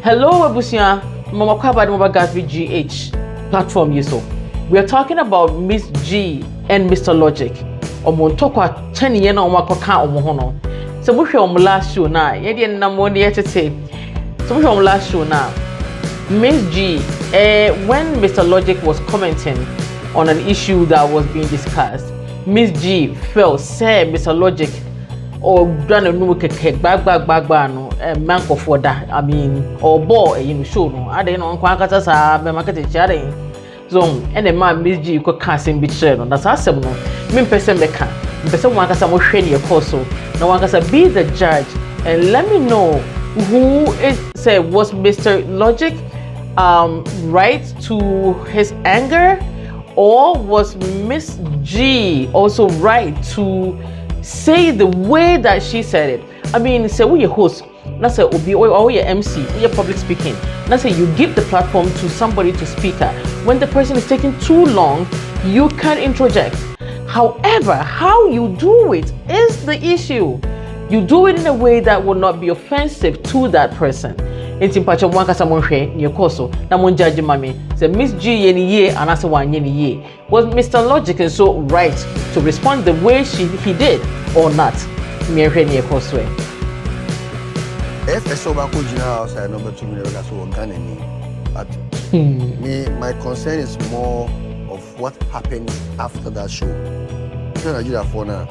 Hello, Abusia. Mama Kwaba Mama Gavi GH platform yeso. We are talking about Miss G and Mr. Logic. Omontokwa 10 years na omakoka omohono. So we show last show na. Yedi na moni yetete. So we show last show na. Miss G, when Mr. Logic was commenting on an issue that was being discussed, Miss G felt say Mr. Logic or done a new bag no man for that. I mean, or boy, you know, show no. I didn't know Quackata sa be market chatting. So and the man Miss G could cast in betray. That's awesome. No, me person be can. Person one kasa mo share your course. No one kasa be the judge and let me know who is say was Mr. Logic right to his anger, or was Miss G also right to say the way that she said it? I mean, say we your host, not say Obi or your MC, or your public speaking. Not say you give the platform to somebody to speak at. When the person is taking too long, you can interject. However, how you do it is the issue. You do it in a way that will not be offensive to that person. Inti mpacho mwanka sa mwenche nye koso na mwenjaji mami say Miss G yeni ye anase wa yeni ye. Was Mr. Logic so right to respond the way he did or not? Mwenche nye koso. If so bako jina outside number 2 million so organic. But my concern is more of what happened after that show. Nigeria for now.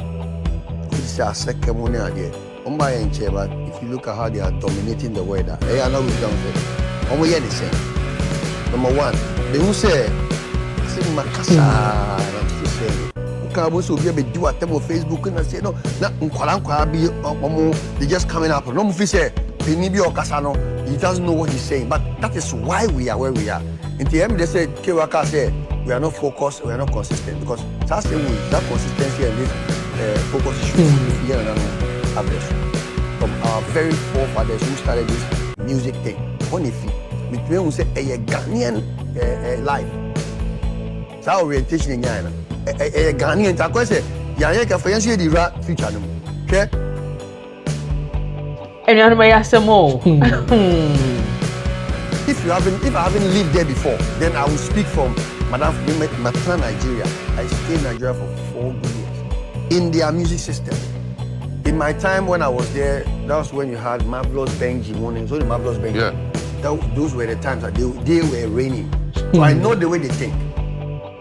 It's a second money idea. But if you look at how they are dominating the weather, they are not with them. Almost the same. Number one, they will say, Makasa, do what them on Facebook and say, no, they just coming up. No, say, he doesn't know what he's saying. But that is why we are where we are. In the end, they say, Kewaka say, we are not focused, we are not consistent. Because that's the way, that consistency and this focus issues here and from our very forefathers who started this music thing. Only between who say a Ghanaian life. It's our orientation in Ghana. A Ghanaian, I say, Yanya for you the rap future. Okay? And you may ask more. If I haven't lived there before, then I will speak from Madam Matana, Nigeria. I stayed in Nigeria for 4 years in their music system. In my time when I was there, that was when you had Marvelous Benji mornings. So the Marvelous Benji, yeah. Those were the times that they were reigning. So I know the way they think.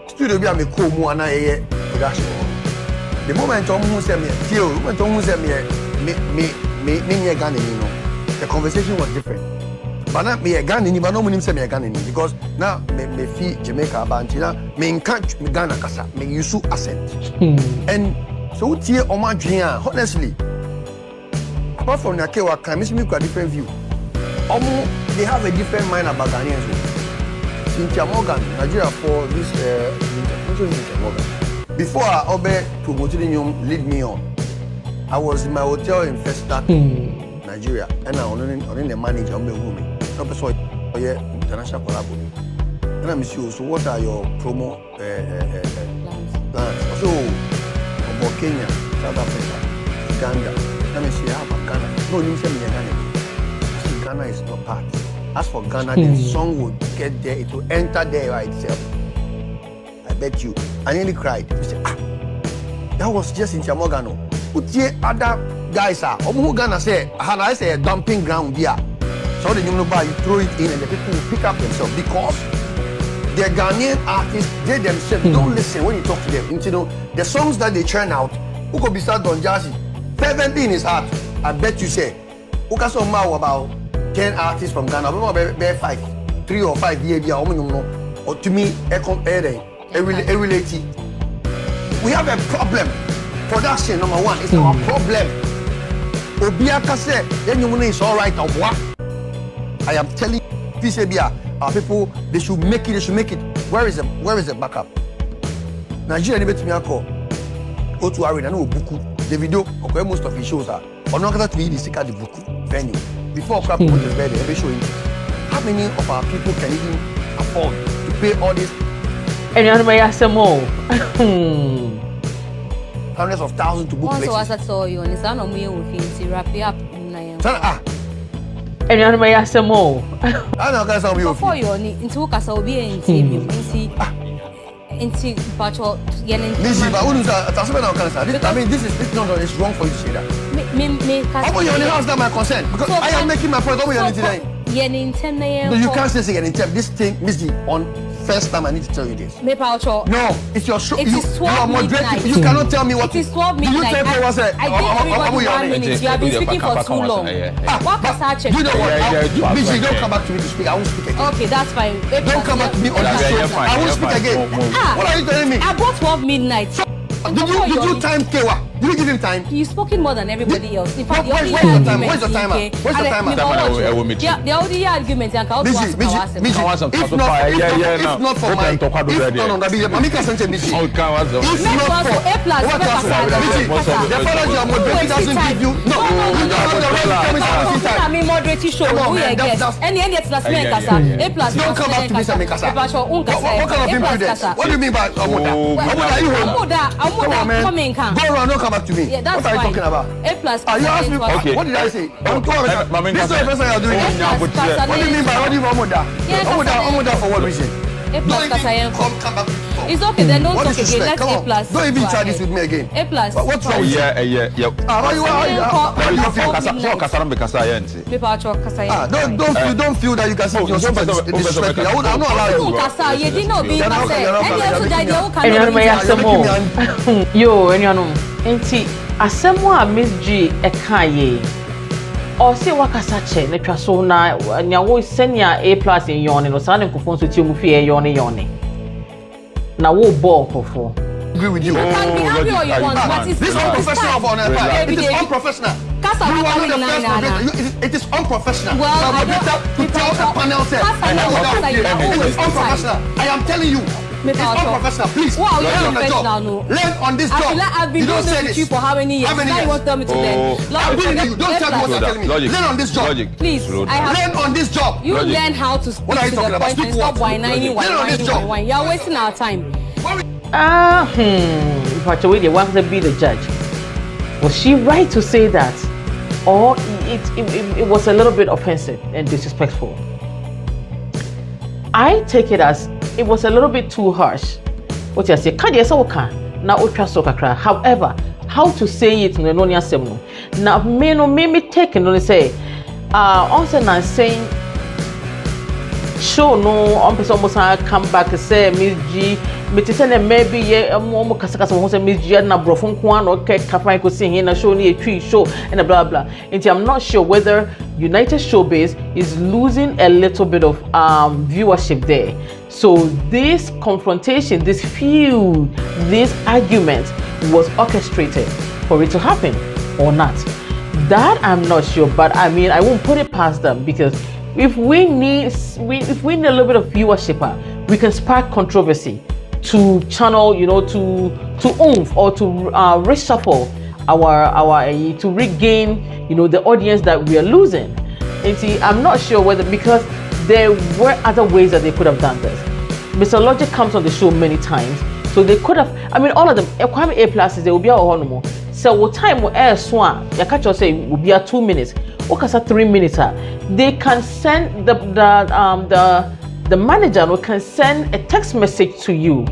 Studio be a cool muana production. The moment someone said me, the conversation was different. But now me a Ghana, but no one say me a Ghana because now me feel Jamaica, Bantina, me catch me Ghana kasa, me use accent. And so here on my dream, honestly, apart from Nakewa, can miss me a different view. They have a different mind about Ghanaians. Cynthia Morgan, Nigeria for this Cynthia Morgan. Before I obey promoted him, lead me on. I was in my hotel in Festac, Nigeria, and I was on the manager of the woman. No person international collaboration. And I'm sure. So what are your promo plans? So about Kenya, South Africa, Uganda. Let me see how Ghana. No, you say me Ghana. Ghana is not part. As for Ghana, the song would get there. It will enter there by itself. I bet you. I nearly cried. I said, that was just in Chamogano. Put here other guys are. Who Ghana say? I say a dumping ground here. So the you throw it in and the people will pick up themselves because the Ghanaian artists, they themselves don't listen when you talk to them. You know, the songs that they churn out, who could be start on Jazzy, fervently in his heart. I bet you say, who can some about 10 artists from Ghana, be 5, 3 or 5 years, or to me, related. We have a problem. Production number one is our problem. Obiaka said, then you know it's all right of what? I am telling you, our people, they should make it. Where is the backup? Nigeria never to me call. Go to Arena, no buku. The video, okay, most of his shows are. Or not that we the sick at the buku venue. Before crap put the bed, every show. How many of our people can even afford to pay all this? And you may ask more. Hundreds of thousands to book places. Once I saw you, and it's not me who feels wrap it up. And you may ask them more. I know guys will be before you into kasa obi enti into patrol yen Busy, but who that's what I'm cancer. I mean, this is it's wrong for you to say that. Me How about you in the house that my consent? Because I am making my point over here today. Yen intend You can't say again in this thing, Busy, on first time I need to tell you this. Me patrol. No, it's your show. It is 12 you are moderating. You cannot tell me what it is 12 midnight. You tell me what's it? I gave everybody 1 minute. You have been speaking for too long. What can you know what? Busy, don't come back to me to speak. I won't speak again. Okay, that's fine. Don't come back to me on this show. I won't speak again. What are you telling me? I bought 12 midnight. Did you time Kewa? Did you give him time? You've spoken more than everybody else. In fact, where's the timer? Where's the timer? Where's the timer? The only argument I can Busy. If not for my Mami can't say busy. If not for the father you are moderating doesn't give you no. You don't have the right to come in time. I mean moderate show. Who you guess? Any last man kasa. A plus. Don't come back to me and make kasa. What kind of impudence? What do you mean by Amuda? Amuda, you home? Amuda, come in, come. Go around, don't come back to me. Yeah, that's what are you fine. talking about? A plus. You asked me, what did I say? This is the first time you're doing it. What do you mean by what do you mean Amuda? Amuda for what reason? A plus kasa. Come back. It's okay, then don't talk again. Let's A plus. Don't even try this with me again. A plus. What's wrong with you? Yeah. How you feel? Don't feel that you can say yourself as disrespect. I won't allow you. Kasa, you didn't know being kasa. And you may ask them more. Yo, and you know, enti asemo a Miss G ekaye. Or say wakasa che ne twa so na nya wo senia A+ in yone no sa ne nkofo so ti mu fie yone. Na wo ball kofo. Agree with you. You can be happy all you want, but it's this is unprofessional on our part. It is unprofessional. Kasa, you are not the first moderator. It is unprofessional. Well, to tell the panel said, it is unprofessional. I am telling you. It's unprofessional. Please, wow, learn on the job. Learn on this job. I've been doing this with you for how many years? Now you won't tell me to learn. I've been with you. Don't tell me what you're telling me. Learn on this job. Please, learn on this job. You learn how to speak to the point and stop whining. You're wasting our time. But the way they want to be the judge. Was she right to say that? Or it was a little bit offensive and disrespectful? I take it as it was a little bit too harsh. What you say? However, how to say it in the nonia semno. Now, me take and only say, also not saying, show no, almost come back and say, Miss G, maybe more casacas who say Miss G na brofun kwan or kafai ko sing in a show near tree show and a blah blah. And I'm not sure whether United Showbiz is losing a little bit of viewership there. So this confrontation, this feud, this argument was orchestrated for it to happen or not. That I'm not sure, but I mean I won't put it past them, because if we need a little bit of viewership, we can spark controversy to channel, to oomph or to reshuffle our to regain, the audience that we are losing. And see, I'm not sure whether, because there were other ways that they could have done this. Mr. Logic comes on the show many times, so they could have. I mean, all of them. A+, they will be our so what time will air swan? You catch us say will be 2 minutes. Okay, 3 minutes. They can send the manager can send a text message to you,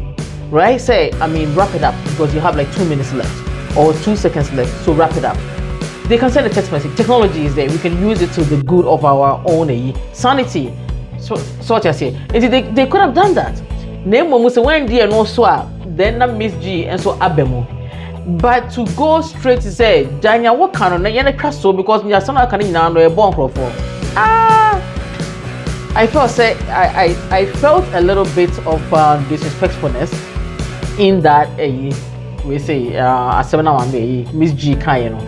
right? Say, wrap it up, because you have like 2 minutes left or 2 seconds left, so wrap it up. They can send a text message. Technology is there. We can use it to the good of our own sanity. So what I say, they could have done that. Name when dear no swa, then Miss G and so Abemo. But to go straight to say, Daniel, what kind of trust so, because me are some kind of a born for. I felt a little bit of disrespectfulness in that we say Miss G Kayano.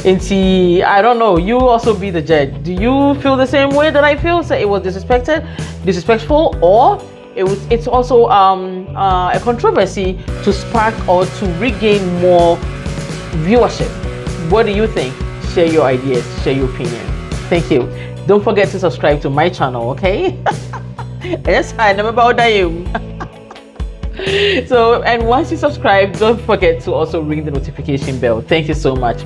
And see, I don't know, you also be the judge. Do you feel the same way that I feel? Say it was disrespectful, or it's also a controversy to spark or to regain more viewership? What do you think? Share your ideas, share your opinion. Thank you. Don't forget to subscribe to my channel, okay? Yes, I never bow down. So, and once you subscribe, don't forget to also ring the notification bell. Thank you so much.